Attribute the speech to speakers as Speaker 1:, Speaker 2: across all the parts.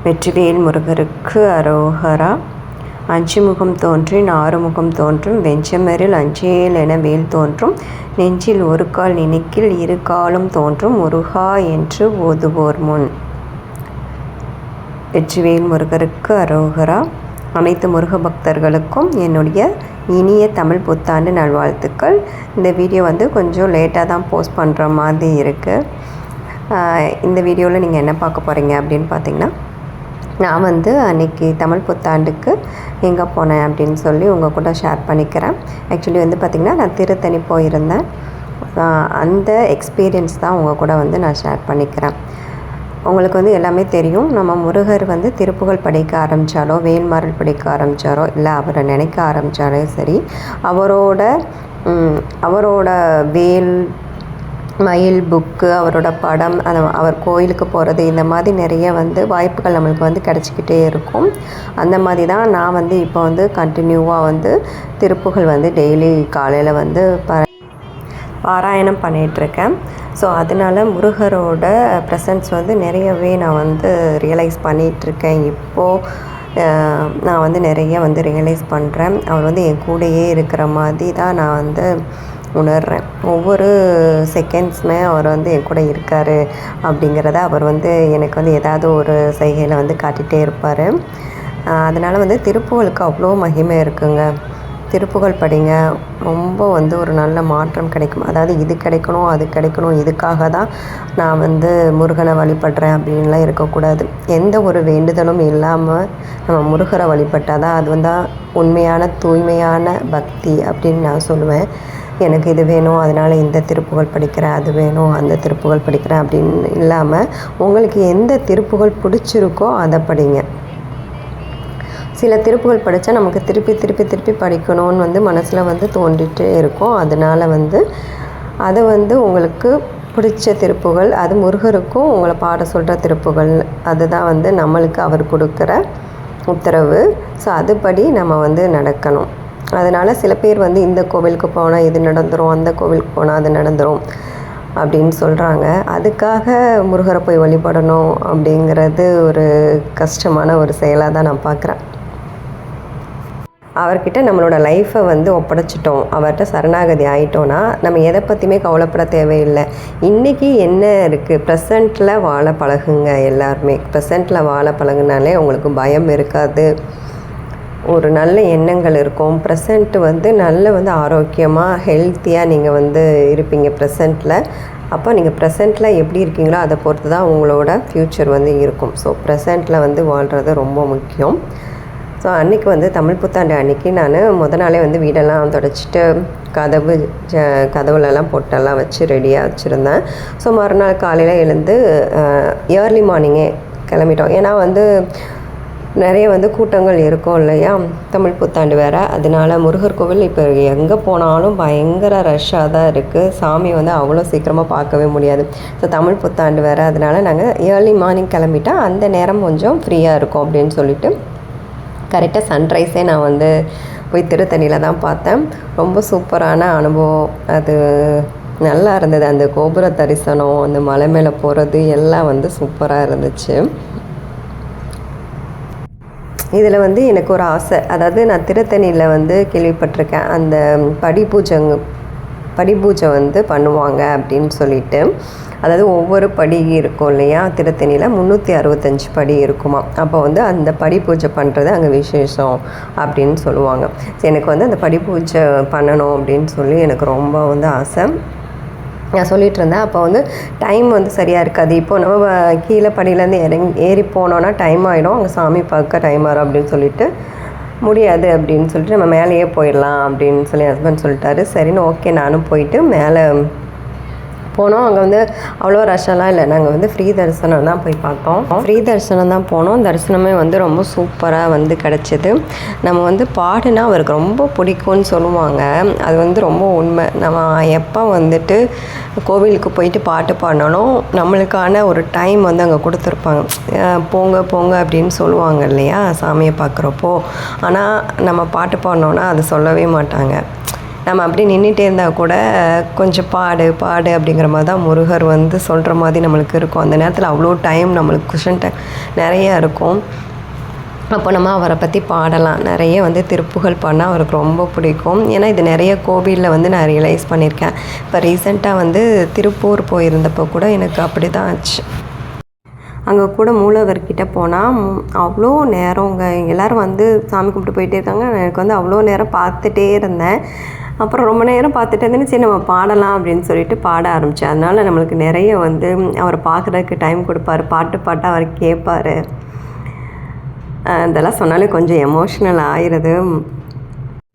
Speaker 1: வெற்றிவேல் முருகருக்கு அரோகரா. அஞ்சு முகம் தோன்றின் ஆறுமுகம் தோன்றும் வெஞ்சமரில் அஞ்சேல் என வேல் தோன்றும் நெஞ்சில் ஒரு கால் நினைக்கில் இரு காலும் தோன்றும் முருகா என்று ஓதுவோர் முன். வெற்றிவேல் முருகருக்கு அரோகரா. அனைத்து முருக பக்தர்களுக்கும் என்னுடைய இனிய தமிழ் புத்தாண்டு நல்வாழ்த்துக்கள். இந்த வீடியோ கொஞ்சம் லேட்டாக தான் போஸ்ட் பண்ணுற மாதிரி இருக்குது. இந்த வீடியோவில் நீங்கள் என்ன பார்க்க போகிறீங்க அப்படின்னு பார்த்தீங்கன்னா, நான் அன்றைக்கி தமிழ் புத்தாண்டுக்கு எங்கே போனேன் அப்படின்னு சொல்லி உங்கள் கூட ஷேர் பண்ணிக்கிறேன். ஆக்சுவலி பார்த்திங்கன்னா, நான் திருத்தணி போயிருந்தேன். அந்த எக்ஸ்பீரியன்ஸ் தான் உங்கள் கூட நான் ஷேர் பண்ணிக்கிறேன். உங்களுக்கு எல்லாமே தெரியும். நம்ம முருகர் திருப்புகழ் படிக்க ஆரம்பித்தாலோ, வேல்மாறல் படிக்க ஆரம்பித்தாரோ, இல்லை அவரை நினைக்க ஆரம்பித்தாலே சரி, அவரோட வேல் மயில் புக்கு, அவரோட படம், அவர் கோயிலுக்கு போகிறது, இந்த மாதிரி நிறைய வாய்ப்புகள் நம்மளுக்கு கிடச்சிக்கிட்டே இருக்கும். அந்த மாதிரி தான் நான் இப்போ கண்டினியூவாக திருப்புகழ் டெய்லி காலையில் பாராயணம் பண்ணிகிட்ருக்கேன். ஸோ அதனால் முருகரோட ப்ரெசன்ஸ் நிறையவே நான் ரியலைஸ் பண்ணிகிட்ருக்கேன். இப்போது நான் நிறைய ரியலைஸ் பண்ணுறேன். அவர் என் கூடையே இருக்கிற மாதிரி தான் நான் உணர்கிறேன். ஒவ்வொரு செகண்ட்ஸுமே அவர் என் கூட இருக்கார் அப்படிங்கிறத அவர் எனக்கு ஏதாவது ஒரு செய்கையில் காட்டிகிட்டே இருப்பார். அதனால் திருப்புகழுக்கு அவ்வளோ மகிமை இருக்குங்க. திருப்புகழ் படிங்க, ரொம்ப ஒரு நல்ல மாற்றம் கிடைக்கும். அதாவது இது கிடைக்கணும், அது கிடைக்கணும், இதுக்காக தான் நான் முருகனை வழிபடுறேன் அப்படின்லாம் இருக்கக்கூடாது. எந்த ஒரு வேண்டுதலும் இல்லாமல் நம்ம முருகரை வழிபட்டால் தான் அது உண்மையான தூய்மையான பக்தி அப்படின்னு நான் சொல்லுவேன். எனக்கு இது வேணும், அதனால் இந்த திருப்புகழ் படிக்கிறேன், அது வேணும், அந்த திருப்புகழ் படிக்கிறேன் அப்படின்னு இல்லாமல், உங்களுக்கு எந்த திருப்புகழ் பிடிச்சிருக்கோ அதை படிங்க. சில திருப்புகழ் படித்தா நமக்கு திருப்பி திருப்பி திருப்பி படிக்கணும்னு மனசில் தோண்டிகிட்டே இருக்கும். அதனால் அதை உங்களுக்கு பிடிச்ச திருப்புகழ், அது முருகருக்கும் உங்களை பாட சொல்கிற திருப்புகழ், அதுதான் நம்மளுக்கு அவர் கொடுக்குற உத்தரவு. ஸோ அதுபடி நம்ம நடக்கணும். அதனால் சில பேர் இந்த கோவிலுக்கு போனால் இது நடந்துடும், அந்த கோவிலுக்கு போனால் அது நடந்துடும் அப்படின்னு சொல்கிறாங்க. அதுக்காக முருகரை போய் வழிபடணும் அப்படிங்கிறது ஒரு கஷ்டமான ஒரு செயலாக தான் நான் பார்க்குறேன். அவர்கிட்ட நம்மளோட லைஃப்பை ஒப்படைச்சிட்டோம், அவர்கிட்ட சரணாகதி ஆகிட்டோன்னா நம்ம எதை பற்றியுமே கவலைப்பட தேவையில்லை. இன்றைக்கி என்ன இருக்குது, ப்ரெசண்ட்டில் வாழ பழகுங்க. எல்லாருமே ப்ரெசண்ட்டில் வாழ பழகுனாலே உங்களுக்கு பயம் இருக்காது, ஒரு நல்ல எண்ணங்கள் இருக்கும். ப்ரெசண்ட்டு நல்ல ஆரோக்கியமாக ஹெல்த்தியாக நீங்கள் இருப்பீங்க ப்ரெசண்ட்டில். அப்போ நீங்கள் ப்ரெசண்ட்டில் எப்படி இருக்கீங்களோ அதை பொறுத்து தான் உங்களோட ஃப்யூச்சர் இருக்கும். ஸோ ப்ரெசண்ட்டில் வாழ்கிறது ரொம்ப முக்கியம். ஸோ அன்றைக்கி தமிழ் புத்தாண்டு அன்றைக்கி நான் நாளே வீடெல்லாம் தொடச்சிட்டு கதவுலலாம் பொட்டெல்லாம் வச்சு ரெடியாக வச்சுருந்தேன். ஸோ மறுநாள் காலையில் எழுந்து ஏர்லி மார்னிங்கே கிளம்பிட்டோம். ஏன்னா நிறைய கூட்டங்கள் இருக்கும் இல்லையா, தமிழ் புத்தாண்டு வேறு. அதனால முருகர் கோவில் இப்போ எங்கே போனாலும் பயங்கர ரஷ்ஷாக தான் இருக்குது. சாமி அவ்வளோ சீக்கிரமாக பார்க்கவே முடியாது. ஸோ தமிழ் புத்தாண்டு வேறு, அதனால் நாங்கள் ஏர்லி மார்னிங் கிளம்பிட்டா அந்த நேரம் கொஞ்சம் ஃப்ரீயாக இருக்கும் அப்படின்னு சொல்லிட்டு கரெக்டாக சன்ரைஸே நான் போய் திருத்தணியில் தான் பார்த்தேன். ரொம்ப சூப்பரான அனுபவம். அது நல்லா இருந்தது. அந்த கோபுர தரிசனம், அந்த மலை மேலே போகிறது எல்லாம் சூப்பராக இருந்துச்சு. இதில் எனக்கு ஒரு ஆசை, அதாவது நான் திருத்தணியில் கேள்விப்பட்டிருக்கேன், அந்த படி பூஜை பண்ணுவாங்க அப்படின்னு சொல்லிட்டு. அதாவது ஒவ்வொரு படி இருக்கும் இல்லையா, திருத்தணியில் 365 படி இருக்குமா. அப்போ அந்த படி பூஜை பண்ணுறது அங்கே விசேஷம் அப்படின்னு சொல்லுவாங்க. எனக்கு அந்த படி பூஜை பண்ணணும் அப்படின்னு சொல்லி எனக்கு ரொம்ப ஆசை. நான் சொல்லிகிட்டு இருந்தேன். அப்போ டைம் சரியாக இருக்காது. இப்போ நம்ம கீழே படியிலேருந்து ஏறி போனோன்னா டைம் ஆகிடும், அங்கே சாமி பார்க்க டைம் ஆகிடும் அப்படின்னு சொல்லிட்டு முடியாது அப்படின்னு சொல்லிட்டு நம்ம மேலேயே போயிடலாம் அப்படின்னு சொல்லி ஹஸ்பண்ட் சொல்லிட்டாரு. சரின்னு ஓகே நானும் போயிட்டு மேலே போனோம். அங்கே அவ்வளோ ரஷ்ஷெல்லாம் இல்லை. நாங்கள் ஃப்ரீ தரிசனம் தான் போய் பார்த்தோம். ஃப்ரீ தரிசனம் தான் போனோம். தரிசனமே ரொம்ப சூப்பராக கிடச்சிது. நம்ம பாடுனா அவருக்கு ரொம்ப பிடிக்கும்னு சொல்லுவாங்க. அது ரொம்ப உண்மை. நம்ம எப்போ கோவிலுக்கு போயிட்டு பாட்டு பாடினாலும் நம்மளுக்கான ஒரு டைம் அங்கே கொடுத்துருப்பாங்க. போங்க போங்க அப்படின்னு சொல்லுவாங்க இல்லையா சாமியை பார்க்குறப்போ. ஆனால் நம்ம பாட்டு பாடினோன்னா அது சொல்லவே மாட்டாங்க. நம்ம அப்படி நின்றுட்டே இருந்தால் கூட கொஞ்சம் பாடு பாடு அப்படிங்கிற மாதிரி தான் முருகர் வந்து சொல்கிற மாதிரி நம்மளுக்கு இருக்கும். அந்த நேரத்தில் அவ்வளோ டைம் நம்மளுக்கு குஷன் டைம் நிறையா இருக்கும். அப்போ நம்ம அவரை பற்றி பாடலாம். நிறைய வந்து திருப்புகழ் பாடினா அவருக்கு ரொம்ப பிடிக்கும். ஏன்னா இது நிறைய கோவிலில் வந்து நான் ரியலைஸ் பண்ணியிருக்கேன். இப்போ ரீசெண்டாக வந்து திருப்பூர் போயிருந்தப்போ கூட எனக்கு அப்படி தான் ஆச்சு. அங்கே கூட மூலவர்கிட்ட போனால் அவ்வளோ நேரங்க எல்லோரும் வந்து சாமி கும்பிட்டு போயிட்டே இருக்காங்க. எனக்கு வந்து அவ்வளோ நேரம் பார்த்துட்டே இருந்தேன். அப்புறம் ரொம்ப நேரம் பார்த்துட்டு இருந்தேன்னு சரி நம்ம பாடலாம் அப்படின்னு சொல்லிட்டு பாட ஆரம்பித்தேன். அதனால் நம்மளுக்கு நிறைய வந்து அவரை பார்க்குறதுக்கு டைம் கொடுப்பாரு. பாட்டு அவர் கேட்பார். இதெல்லாம் சொன்னாலே கொஞ்சம் எமோஷ்னல் ஆயிடுது.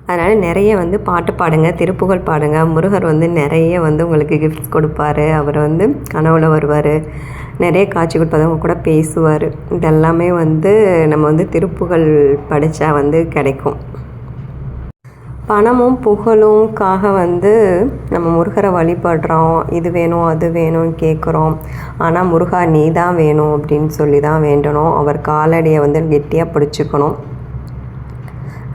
Speaker 1: அதனால் நிறைய வந்து பாட்டு பாடுங்க, திருப்புகழ் பாடுங்க. முருகர் வந்து நிறைய வந்து உங்களுக்கு கிஃப்ட்ஸ் கொடுப்பாரு. அவர் வந்து கனவுல வருவார், நிறைய காட்சி கொடுப்பாரு, அவங்க கூட பேசுவார். இதெல்லாமே வந்து நம்ம வந்து திருப்புகழ் படித்தா வந்து கிடைக்கும். பணமும் புகழும்காக வந்து நம்ம முருகரை வழிபடுறோம். இது வேணும் அது வேணும்னு கேட்குறோம். ஆனால் முருகா நீ தான் வேணும் அப்படின்னு சொல்லி தான் வேண்டணும். அவர் காலடியை வந்து கெட்டியாக பிடிச்சிக்கணும்.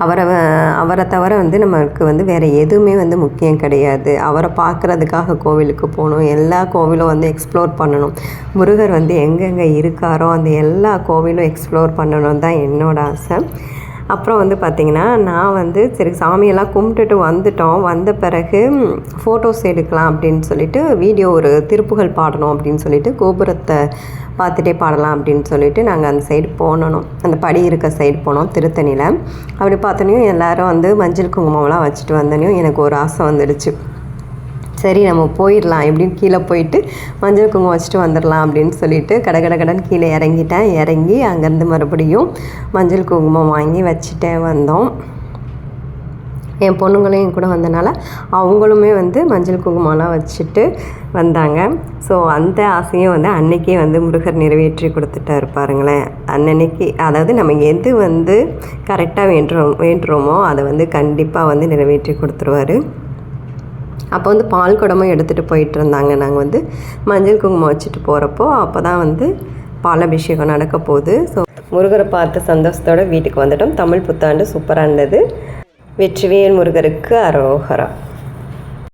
Speaker 1: அவரை தவிர வந்து நமக்கு வந்து வேறு எதுவுமே வந்து முக்கியம் கிடையாது. அவரை பார்க்குறதுக்காக கோவிலுக்கு போகணும், எல்லா கோவிலும் வந்து எக்ஸ்ப்ளோர் பண்ணணும். முருகர் வந்து எங்கெங்கே இருக்காரோ அந்த எல்லா கோவிலும் எக்ஸ்ப்ளோர் பண்ணணும் தான் என்னோடய ஆசை. அப்புறம் வந்து பார்த்திங்கன்னா நான் வந்து சரி சாமியெல்லாம் கும்பிட்டுட்டு வந்த பிறகு ஃபோட்டோஸ் எடுக்கலாம் அப்படின்னு சொல்லிட்டு வீடியோ ஒரு திருப்புகழ் பாடணும் அப்படின்னு சொல்லிட்டு கோபுரத்தை பார்த்துட்டே பாடலாம் அப்படின்னு சொல்லிட்டு நாங்கள் அந்த சைடு போனோம். அந்த படி இருக்க சைடு போனோம் திருத்தணியில். அப்படி பார்த்தோன்னையும் எல்லோரும் வந்து மஞ்சள் குங்குமம்லாம் வச்சுட்டு வந்தோன்னையும் எனக்கு ஒரு ஆசை வந்துடுச்சு. சரி நம்ம போயிடலாம், எப்படியும் கீழே போயிட்டு மஞ்சள் குங்குமம் வச்சுட்டு வந்துடலாம் அப்படின்னு சொல்லிட்டு கடன் கீழே இறங்கி அங்கேருந்து மறுபடியும் மஞ்சள் குங்குமம் வாங்கி வச்சுட்டே வந்தோம். என் பொண்ணுங்களையும் கூட வந்தனால அவங்களுமே வந்து மஞ்சள் குங்குமம்லாம் வச்சுட்டு வந்தாங்க. ஸோ அந்த ஆசையும் வந்து அன்றைக்கே வந்து முருகர் நிறைவேற்றி கொடுத்துட்டாரு பாருங்களேன். அன்னன்னைக்கு அதாவது நம்ம எது வந்து கரெக்டாக வேண்டுறோமோ அதை வந்து கண்டிப்பாக வந்து நிறைவேற்றி கொடுத்துருவாரு. அப்போ வந்து பால் குடமும் எடுத்துகிட்டு போயிட்டு இருந்தாங்க. நாங்கள் வந்து மஞ்சள் குங்குமம் வச்சுட்டு போகிறப்போ அப்போ தான் வந்து பாலாபிஷேகம் நடக்க போகுது. ஸோ முருகரை பார்த்து சந்தோஷத்தோடு வீட்டுக்கு வந்துட்டோம். தமிழ் புத்தாண்டு சூப்பராக இருந்தது. வெற்றிவேல் முருகருக்கு அரோகரா.